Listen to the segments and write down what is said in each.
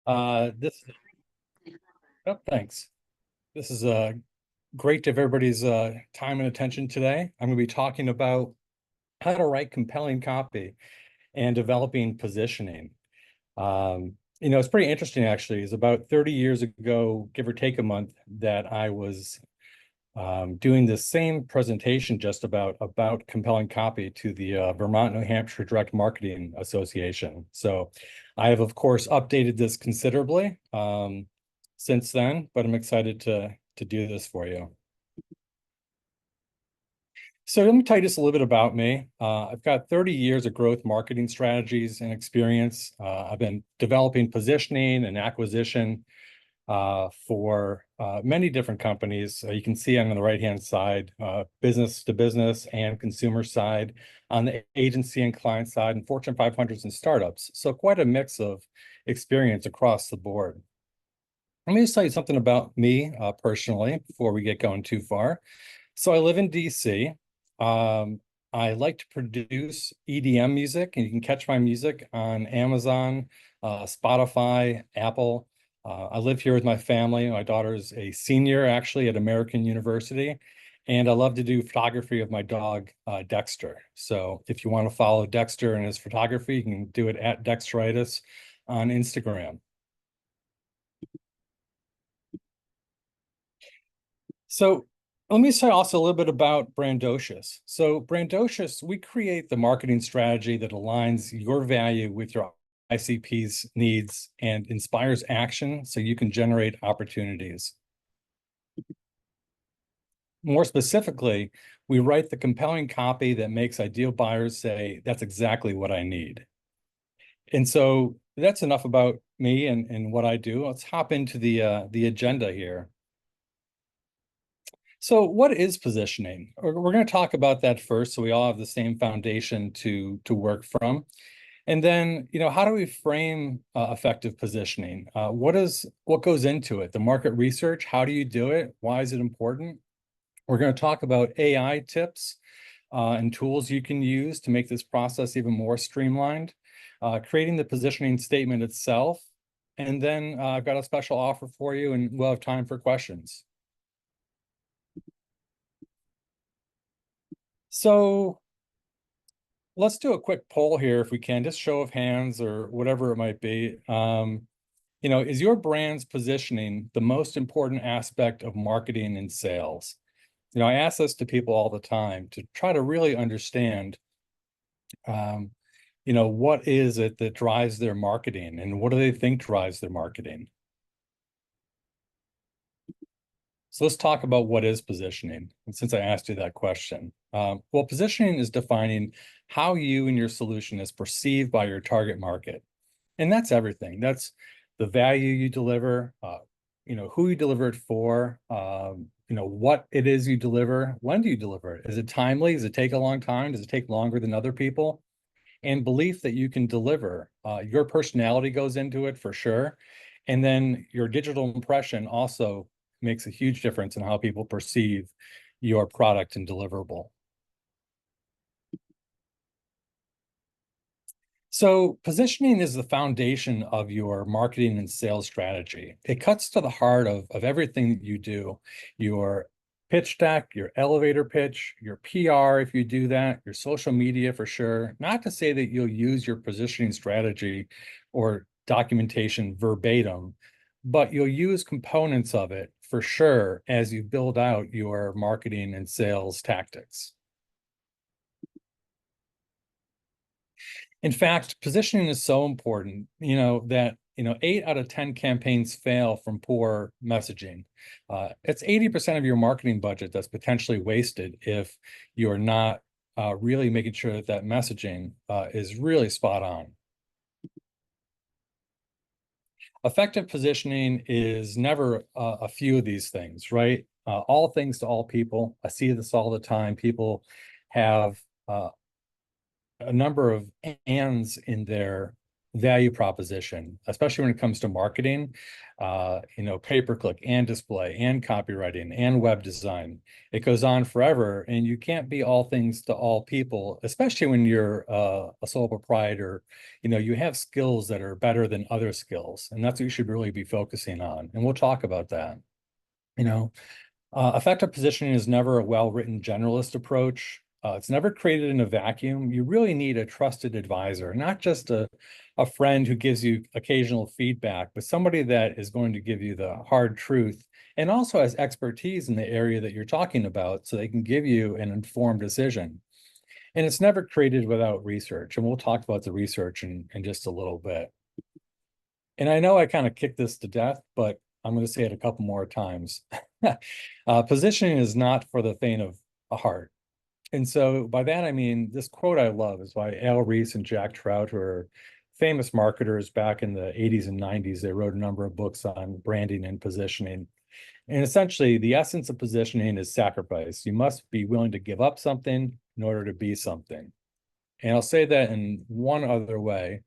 This, oh, thanks. This is great to have everybody's time and attention today. I'm going to be talking about how to write compelling copy and developing positioning. It's pretty interesting actually. It's about 30 years ago, give or take a month, that I was doing the same presentation just about compelling copy to the Vermont, New Hampshire Direct Marketing Association. So I have, of course, updated this considerably since then, but I'm excited to do this for you. So let me tell you just a little bit about me. I've got 30 years of growth marketing strategies and experience. I've been developing positioning and acquisition for many different companies. You can see on the right-hand side, business to business and consumer side, on the agency and client side, and Fortune 500s and startups. So quite a mix of experience across the board. Let me just tell you something about me personally before we get going too far. So I live in DC. I like to produce EDM music, and you can catch my music on Amazon, Spotify, Apple. I live here with my family. My daughter is a senior actually at American University, and I love to do photography of my dog, Dexter. So if you want to follow Dexter and his photography, you can do it at Dexteritis on Instagram. So let me say also a little bit about Brandocious. So Brandocious, we create the marketing strategy that aligns your value with your ICP's needs and inspires action so you can generate opportunities. More specifically, we write the compelling copy that makes ideal buyers say, that's exactly what I need. And so that's enough about me and what I do. Let's hop into the agenda here. So what is positioning? We're going to talk about that first, so we all have the same foundation to work from. And then, how do we frame effective positioning? What goes into it? The market research, how do you do it? Why is it important? We're going to talk about AI tips and tools you can use to make this process even more streamlined, creating the positioning statement itself. And then I've got a special offer for you, and we'll have time for questions. So let's do a quick poll here if we can, just show of hands or whatever it might be. Is your brand's positioning the most important aspect of marketing and sales? I ask this to people all the time to try to really understand, what is it that drives their marketing and what do they think drives their marketing? So let's talk about what is positioning, since I asked you that question. Well, positioning is defining how you and your solution is perceived by your target market. And that's everything. That's the value you deliver, who you deliver it for, what it is you deliver, when do you deliver it? Is it timely? Does it take a long time? Does it take longer than other people? And belief that you can deliver. Your personality goes into it for sure. And then your digital impression also makes a huge difference in how people perceive your product and deliverable. So positioning is the foundation of your marketing and sales strategy. It cuts to the heart of everything that you do. Your pitch deck, your elevator pitch, your PR, if you do that, your social media for sure. Not to say that you'll use your positioning strategy or documentation verbatim, but you'll use components of it for sure as you build out your marketing and sales tactics. In fact, positioning is so important, that 8 out of 10 campaigns fail from poor messaging. It's 80% of your marketing budget that's potentially wasted if you're not really making sure that that messaging is really spot on. Effective positioning is never a few of these things, right? All things to all people. I see this all the time. People have a number of ands in their value proposition, especially when it comes to marketing, pay-per-click and display and copywriting and web design. It goes on forever, and you can't be all things to all people, especially when you're a sole proprietor. You have skills that are better than other skills, and that's what you should really be focusing on. And we'll talk about that. Effective positioning is never a well-written generalist approach. It's never created in a vacuum. You really need a trusted advisor, not just a friend who gives you occasional feedback, but somebody that is going to give you the hard truth and also has expertise in the area that you're talking about so they can give you an informed decision. And it's never created without research. And we'll talk about the research in just a little bit. And I know I kind of kicked this to death, but I'm going to say it a couple more times. Positioning is not for the faint of heart. And so by that, I mean, this quote I love is by Al Ries and Jack Trout, who are famous marketers back in the 80s and 90s. They wrote a number of books on branding and positioning. And essentially, the essence of positioning is sacrifice. You must be willing to give up something in order to be something. And I'll say that in one other way,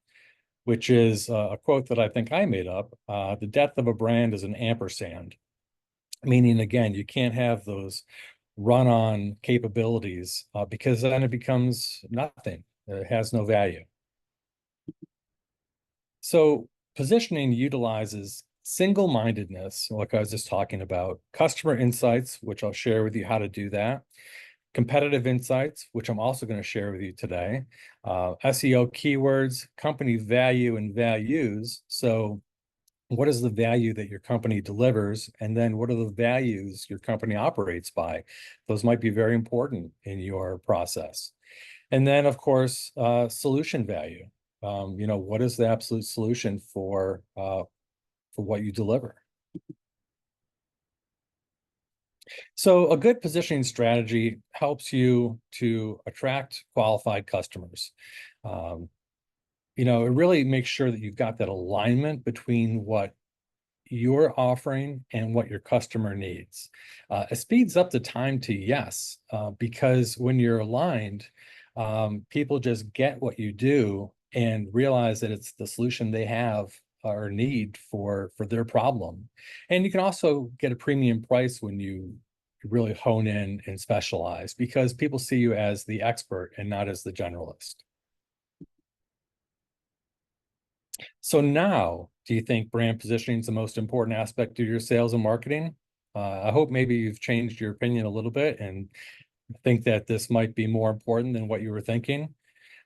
which is a quote that I think I made up. The death of a brand is an ampersand, meaning, again, you can't have those run-on capabilities because then it becomes nothing. It has no value. So positioning utilizes single-mindedness, like I was just talking about, customer insights, which I'll share with you how to do that, competitive insights, which I'm also going to share with you today, SEO keywords, company value and values. So what is the value that your company delivers? And then what are the values your company operates by? Those might be very important in your process. And then, of course, solution value. What is the absolute solution for what you deliver? So a good positioning strategy helps you to attract qualified customers. It really makes sure that you've got that alignment between what you're offering and what your customer needs. It speeds up the time to yes, because when you're aligned, people just get what you do and realize that it's the solution they have or need for their problem. And you can also get a premium price when you really hone in and specialize because people see you as the expert and not as the generalist. So now, do you think brand positioning is the most important aspect of your sales and marketing? I hope maybe you've changed your opinion a little bit and think that this might be more important than what you were thinking.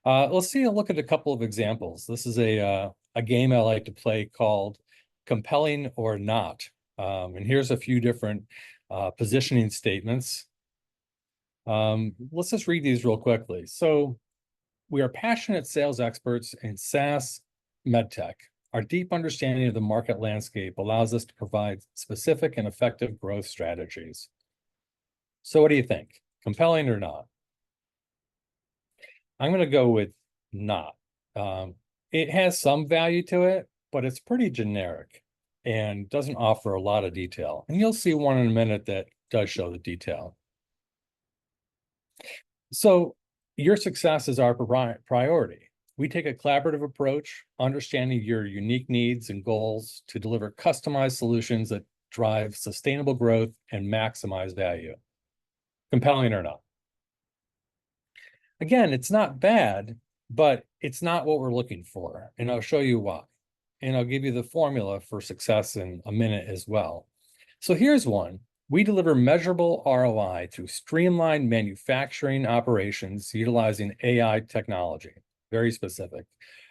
Let's see a look at a couple of examples. This is a game I like to play called Compelling or Not. And here's a few different positioning statements. Let's just read these real quickly. So we are passionate sales experts in SaaS MedTech. Our deep understanding of the market landscape allows us to provide specific and effective growth strategies. So what do you think? Compelling or not? I'm going to go with not. It has some value to it, but it's pretty generic and doesn't offer a lot of detail. And you'll see one in a minute that does show the detail. So your success is our priority. We take a collaborative approach, understanding your unique needs and goals to deliver customized solutions that drive sustainable growth and maximize value. Compelling or not? Again, it's not bad, but it's not what we're looking for. And I'll show you why. And I'll give you the formula for success in a minute as well. So here's one. We deliver measurable ROI through streamlined manufacturing operations utilizing AI technology. Very specific.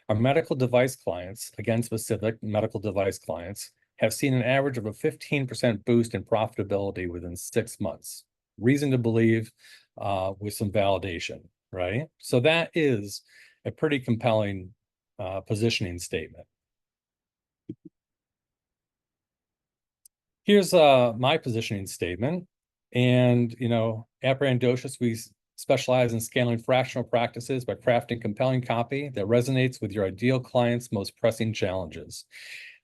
Our medical device clients, again, specific medical device clients, have seen an average of a 15% boost in profitability within 6 months. Reason to believe with some validation, right? So that is a pretty compelling positioning statement. Here's my positioning statement. And, at Brandocious, we specialize in scaling fractional practices by crafting compelling copy that resonates with your ideal client's most pressing challenges.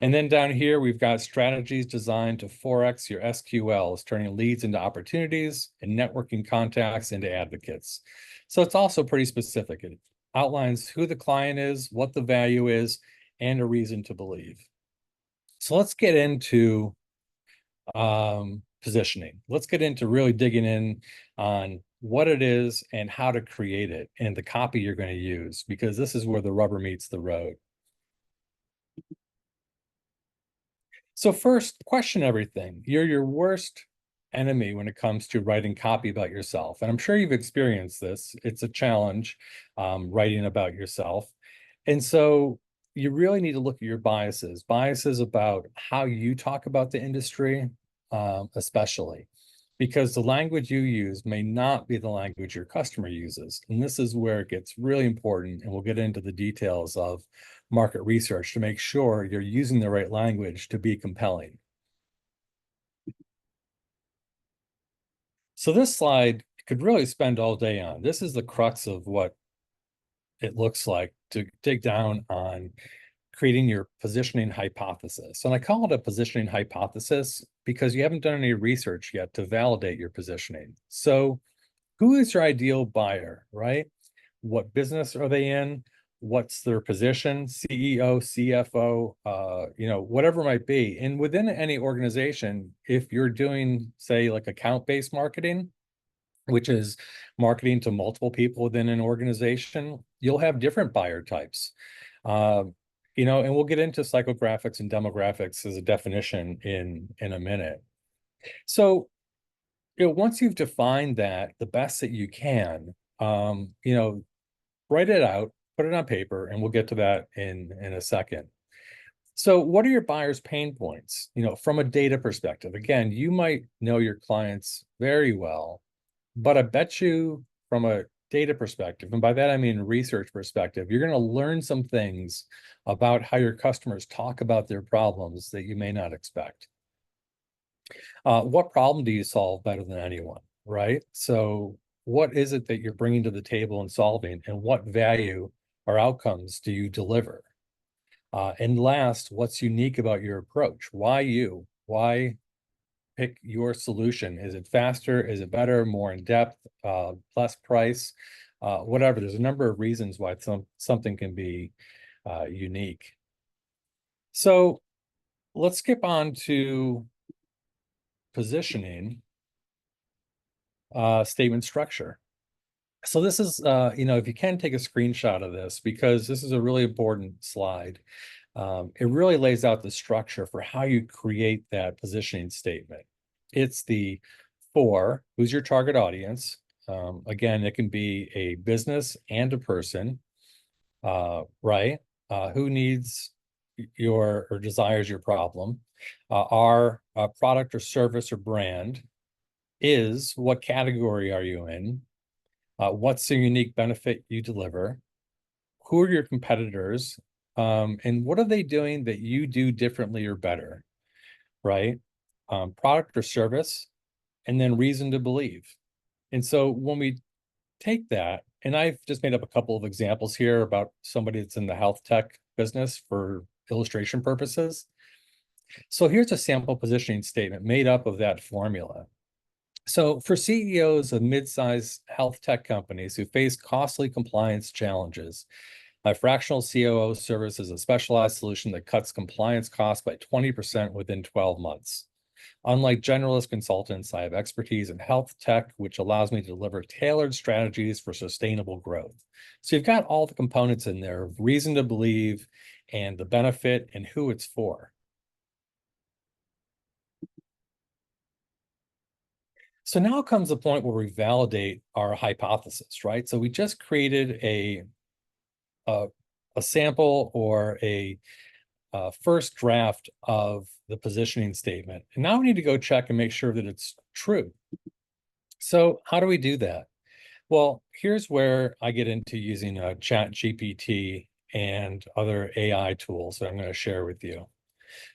And then down here, we've got strategies designed to 4x your SQLs, turning leads into opportunities and networking contacts into advocates. So it's also pretty specific. It outlines who the client is, what the value is, and a reason to believe. So let's get into positioning. Let's get into really digging in on what it is and how to create it and the copy you're going to use, because this is where the rubber meets the road. So first, question everything. You're your worst enemy when it comes to writing copy about yourself. And I'm sure you've experienced this. It's a challenge, writing about yourself. And so you really need to look at your biases about how you talk about the industry, especially because the language you use may not be the language your customer uses. And this is where it gets really important. And we'll get into the details of market research to make sure you're using the right language to be compelling. So this slide could really spend all day on. This is the crux of what it looks like to dig down on creating your positioning hypothesis. And I call it a positioning hypothesis because you haven't done any research yet to validate your positioning. So who is your ideal buyer, right? What business are they in? What's their position? CEO, CFO, whatever it might be. And within any organization, if you're doing, say, like account-based marketing, which is marketing to multiple people within an organization, you'll have different buyer types. Uh, and we'll get into psychographics and demographics as a definition in a minute. So, once you've defined that the best that you can, write it out, put it on paper, and we'll get to that in a second. So what are your buyers' pain points? From a data perspective, again, you might know your clients very well, but I bet you from a data perspective, and by that I mean research perspective, you're going to learn some things about how your customers talk about their problems that you may not expect. What problem do you solve better than anyone, right? So what is it that you're bringing to the table and solving, and what value or outcomes do you deliver? And last, what's unique about your approach? Why you? Why pick your solution? Is it faster? Is it better? More in depth? Less price? Whatever. There's a number of reasons why something can be unique. So let's skip on to positioning, statement structure. So this is, if you can take a screenshot of this, because this is a really important slide. It really lays out the structure for how you create that positioning statement. It's the for, who's your target audience? Again, it can be a business and a person, right? Who needs your or desires your problem? Our product or service or brand is, what category are you in? What's the unique benefit you deliver? Who are your competitors? And what are they doing that you do differently or better, right? Product or service, and then reason to believe. And so when we take that, and I've just made up a couple of examples here about somebody that's in the health tech business for illustration purposes. So here's a sample positioning statement made up of that formula. So for CEOs of mid-sized health tech companies who face costly compliance challenges, my fractional COO service is a specialized solution that cuts compliance costs by 20% within 12 months. Unlike generalist consultants, I have expertise in health tech, which allows me to deliver tailored strategies for sustainable growth. So you've got all the components in there of reason to believe and the benefit and who it's for. So now comes the point where we validate our hypothesis, right? So we just created a sample or a first draft of the positioning statement. And now we need to go check and make sure that it's true. So how do we do that? Well, here's where I get into using ChatGPT and other AI tools that I'm going to share with you.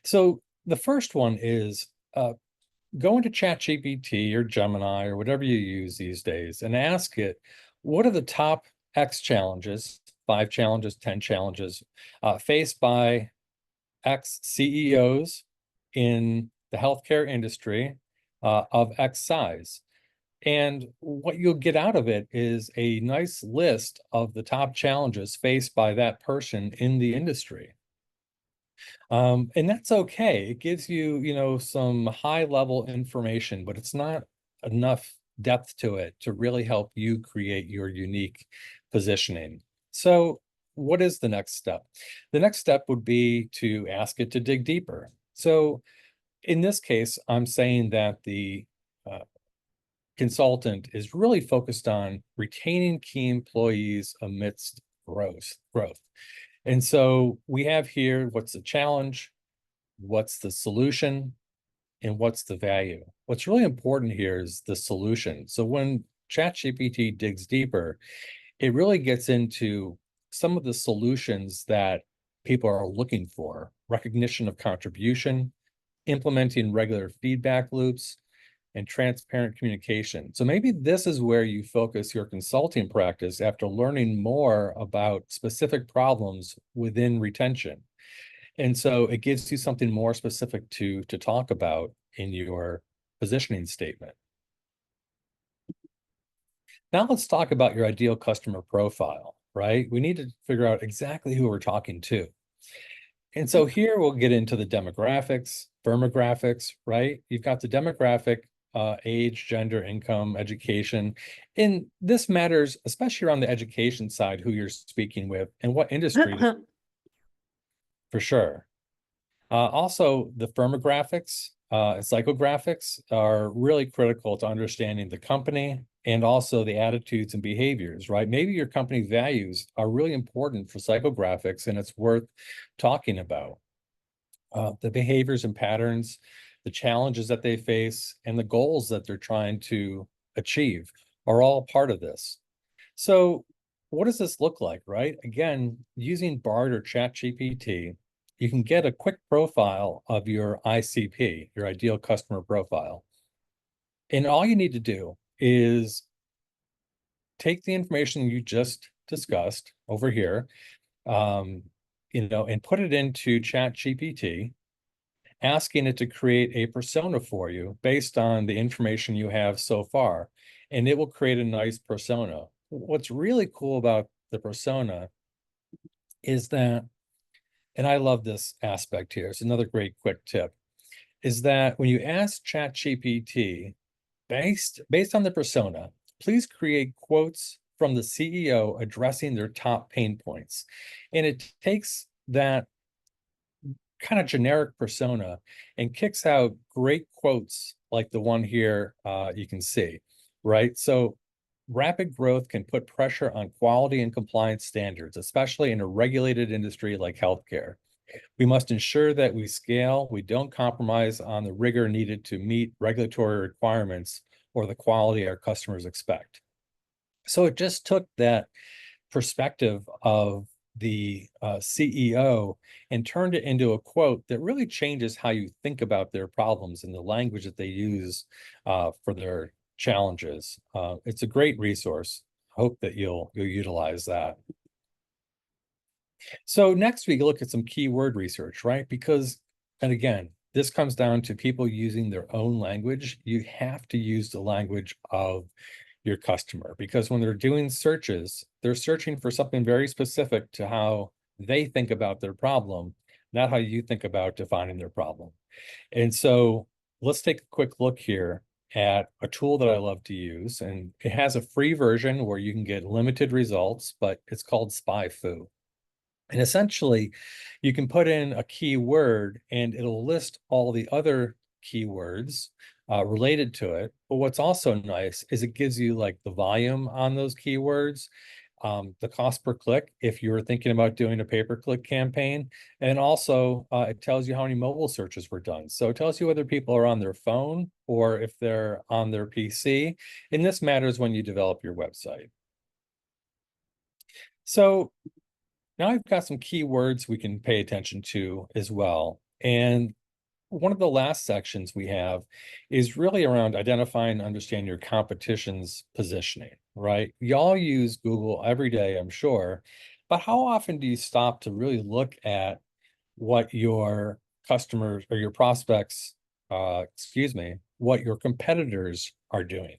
So the first one is go into ChatGPT or Gemini or whatever you use these days and ask it, what are the top X challenges, 5 challenges, 10 challenges faced by X CEOs in the healthcare industry of X size. And what you'll get out of it is a nice list of the top challenges faced by that person in the industry. And that's okay. It gives you, some high level information, but it's not enough depth to it to really help you create your unique positioning. So what is the next step? The next step would be to ask it to dig deeper. So in this case, I'm saying that the uh, consultant is really focused on retaining key employees amidst growth. And so we have here, what's the challenge, what's the solution, and what's the value. What's really important here is the solution. So when ChatGPT digs deeper, it really gets into some of the solutions that people are looking for: recognition of contribution, implementing regular feedback loops, and transparent communication. So maybe this is where you focus your consulting practice after learning more about specific problems within retention. And so it gives you something more specific to talk about in your positioning statement. Now let's talk about your ideal customer profile, right? We need to figure out exactly who we're talking to. And so here we'll get into the demographics, firmographics, right? You've got the demographic, age, gender, income, education. And this matters, especially around the education side, who you're speaking with and what industry, for sure. Also, the firmographics and psychographics are really critical to understanding the company and also the attitudes and behaviors, right? Maybe your company values are really important for psychographics and it's worth talking about. The behaviors and patterns, the challenges that they face, and the goals that they're trying to achieve are all part of this. So what does this look like, right? Again, using Bard or ChatGPT, you can get a quick profile of your ICP, your ideal customer profile. And all you need to do is take the information you just discussed over here, and put it into ChatGPT, asking it to create a persona for you based on the information you have so far, and it will create a nice persona. What's really cool about the persona is that, and I love this aspect here, it's another great quick tip, is that when you ask ChatGPT, based on the persona, please create quotes from the CEO addressing their top pain points. And it takes that kind of generic persona and kicks out great quotes like the one here you can see, right? So rapid growth can put pressure on quality and compliance standards, especially in a regulated industry like healthcare. We must ensure that we scale, we don't compromise on the rigor needed to meet regulatory requirements or the quality our customers expect. So it just took that perspective of the CEO and turned it into a quote that really changes how you think about their problems and the language that they use for their challenges. It's a great resource. Hope that you'll utilize that. So next we look at some keyword research, right? Because, and again, this comes down to people using their own language. You have to use the language of your customer, because when they're doing searches, they're searching for something very specific to how they think about their problem, not how you think about defining their problem. And so let's take a quick look here at a tool that I love to use. And it has a free version where you can get limited results, but it's called SpyFu. And essentially, you can put in a keyword and it'll list all the other keywords related to it. But what's also nice is it gives you like the volume on those keywords, the cost per click if you're thinking about doing a pay-per-click campaign. And also it tells you how many mobile searches were done. So it tells you whether people are on their phone or if they're on their PC. And this matters when you develop your website. So now I've got some keywords we can pay attention to as well. And one of the last sections we have is really around identifying and understand your competition's positioning, right? Y'all use Google every day, I'm sure, but how often do you stop to really look at what your customers or your prospects, what your competitors are doing?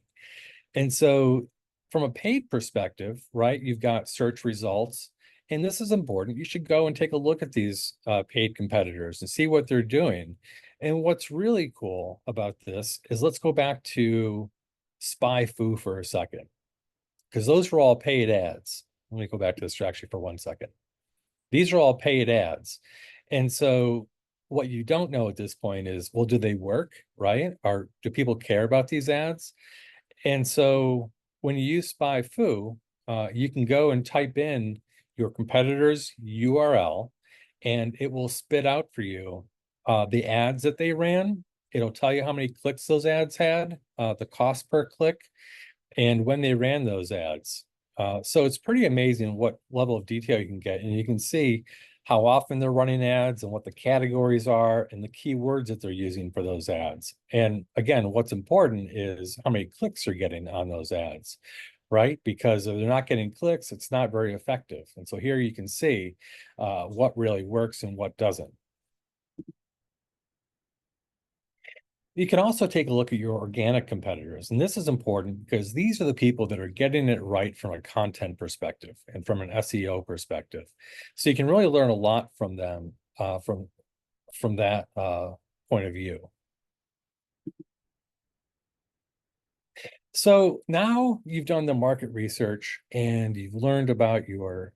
And so from a paid perspective, right, you've got search results And this is important. You should go and take a look at these paid competitors and see what they're doing. And what's really cool about this is, let's go back to Spy Foo for a second, because those were all paid ads. Let me go back to this actually for 1 second. These are all paid ads. And so what you don't know at this point is, well, do they work, right? Or do people care about these ads? And so when you use SpyFu, you can go and type in your competitor's URL, and it will spit out for you the ads that they ran. It'll tell you how many clicks those ads had, the cost per click, and when they ran those ads. So it's pretty amazing what level of detail you can get. And you can see how often they're running ads and what the categories are and the keywords that they're using for those ads. And again, what's important is how many clicks you're getting on those ads, right? Because if they're not getting clicks, it's not very effective. And so here you can see what really works and what doesn't. You can also take a look at your organic competitors. And this is important because these are the people that are getting it right from a content perspective and from an SEO perspective. So you can really learn a lot from them from that point of view. So now you've done the market research and you've learned about your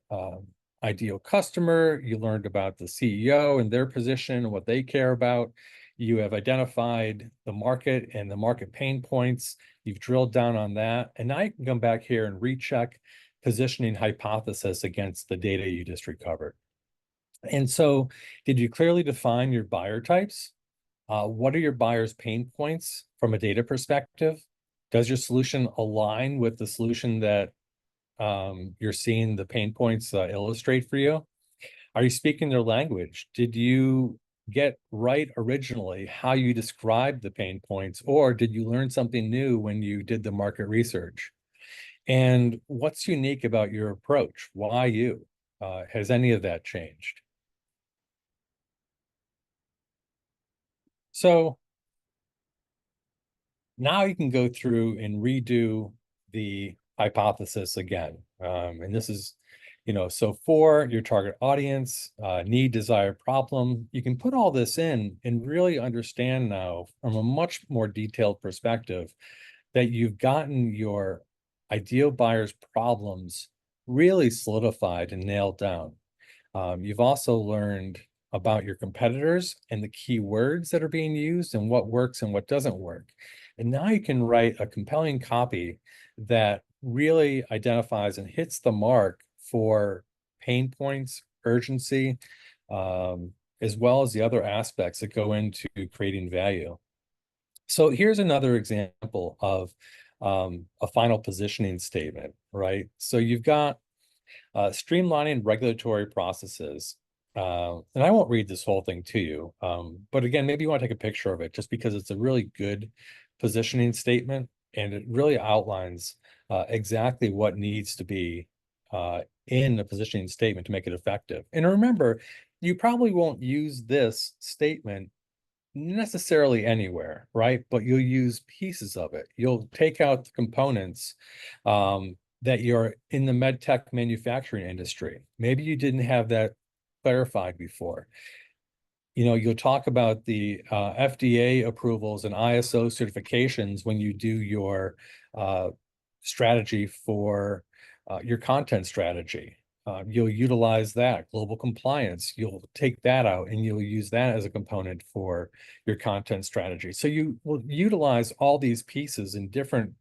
ideal customer. You learned about the CEO and their position and what they care about. You have identified the market and the market pain points. You've drilled down on that. And now you can come back here and recheck positioning hypothesis against the data you just recovered. And so, did you clearly define your buyer types? What are your buyers' pain points from a data perspective? Does your solution align with the solution that you're seeing the pain points illustrate for you? Are you speaking their language? Did you get right originally how you described the pain points, or did you learn something new when you did the market research? And what's unique about your approach? Why you? Has any of that changed? So now you can go through and redo the hypothesis again. And this is, so for your target audience, need, desire, problem, you can put all this in and really understand now from a much more detailed perspective that you've gotten your ideal buyer's problems really solidified and nailed down. You've also learned about your competitors and the key words that are being used and what works and what doesn't work. And now you can write a compelling copy that really identifies and hits the mark for pain points, urgency, as well as the other aspects that go into creating value. So here's another example of a final positioning statement, right? So you've got streamlining regulatory processes. And I won't read this whole thing to you, but again, maybe you want to take a picture of it just because it's a really good positioning statement and it really outlines exactly what needs to be in the positioning statement to make it effective. And remember, you probably won't use this statement necessarily anywhere, right? But you'll use pieces of it. You'll take out the components that you're in the med tech manufacturing industry. Maybe you didn't have that clarified before. You'll talk about the FDA approvals and ISO certifications when you do your strategy for your content strategy. You'll utilize that global compliance. You'll take that out and you'll use that as a component for your content strategy. So you will utilize all these pieces in different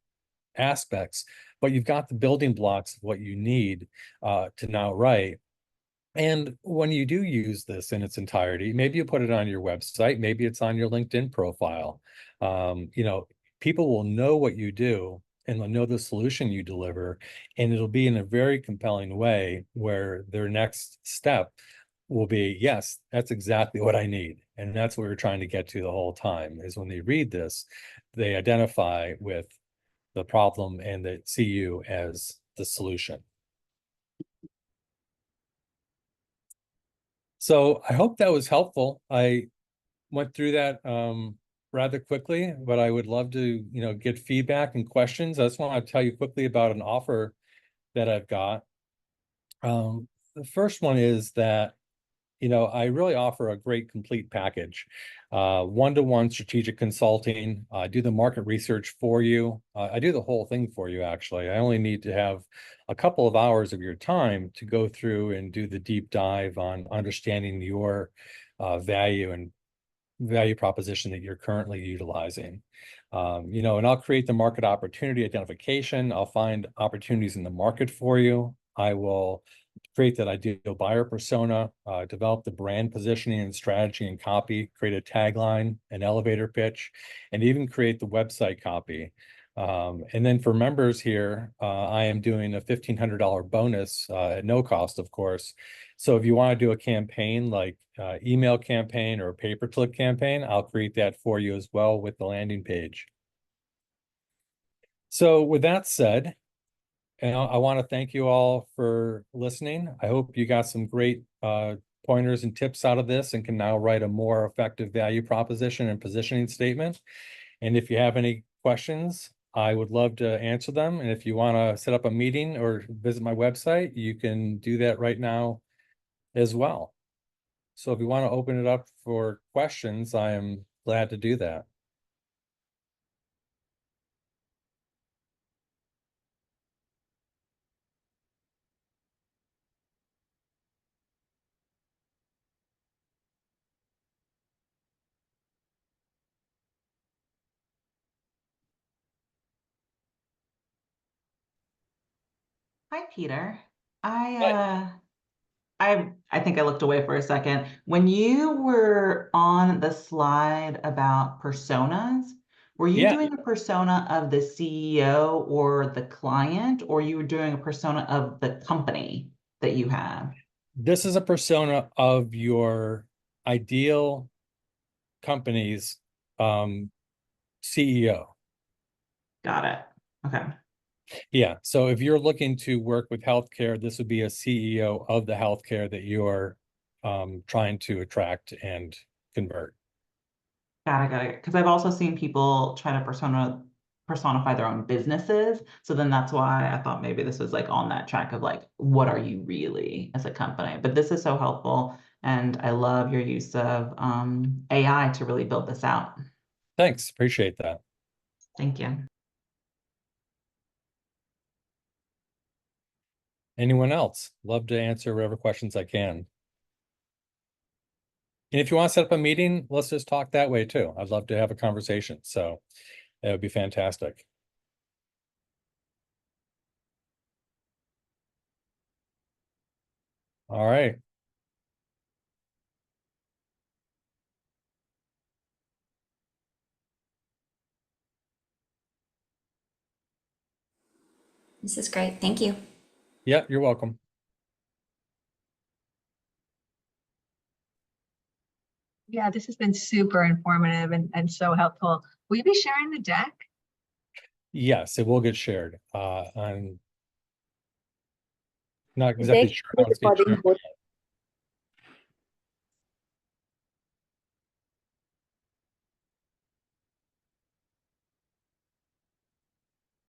aspects, but you've got the building blocks of what you need to now write. And when you do use this in its entirety, maybe you put it on your website, maybe it's on your LinkedIn profile. People will know what you do and they'll know the solution you deliver, and it'll be in a very compelling way where their next step will be, yes, that's exactly what I need. And that's what we're trying to get to the whole time, is when they read this, they identify with the problem and they see you as the solution. So I hope that was helpful. I went through that rather quickly, but I would love to, get feedback and questions. I just want to tell you quickly about an offer that I've got. the first one is that, I really offer a great complete package. One-to-one strategic consulting. I do the market research for you. I do the whole thing for you, actually. I only need to have a couple of hours of your time to go through and do the deep dive on understanding your value and value proposition that you're currently utilizing. And I'll create the market opportunity identification. I'll find opportunities in the market for you. I will create that ideal buyer persona, develop the brand positioning and strategy and copy, create a tagline, an elevator pitch, and even create the website copy. And then for members here, I am doing a $1,500 bonus at no cost, of course. So if you want to do a campaign like email campaign or a pay-per-click campaign, I'll create that for you as well with the landing page. So with that said, and I want to thank you all for listening. I hope you got some great pointers and tips out of this and can now write a more effective value proposition and positioning statement. And if you have any questions, I would love to answer them. And if you want to set up a meeting or visit my website, you can do that right now as well. So if you want to open it up for questions, I am glad to do that. Hi, Peter. I think I looked away for a second. When you were on the slide about personas, were you Yeah, doing a persona of the CEO or the client, or you were doing a persona of the company that you have? this is a persona of your ideal company's CEO. Got it. Okay. Yeah, so if you're looking to work with healthcare, this would be a CEO of the healthcare that you're trying to attract and convert. Got it. Because I've also seen people try to personify their own businesses. So then that's why I thought maybe this was like on that track of like, what are you really as a company? But this is so helpful. And I love your use of AI to really build this out. Thanks, appreciate that. Thank you. Anyone else? Love to answer whatever questions I can. And if you want to set up a meeting, let's just talk that way too. I'd love to have a conversation. So that would be fantastic. All right. This is great. Thank you. Yeah, you're welcome. Yeah, this has been super informative and so helpful. Will you be sharing the deck? Yes, it will get shared. I'm not The exactly deck sure will how be it's getting recording shared. both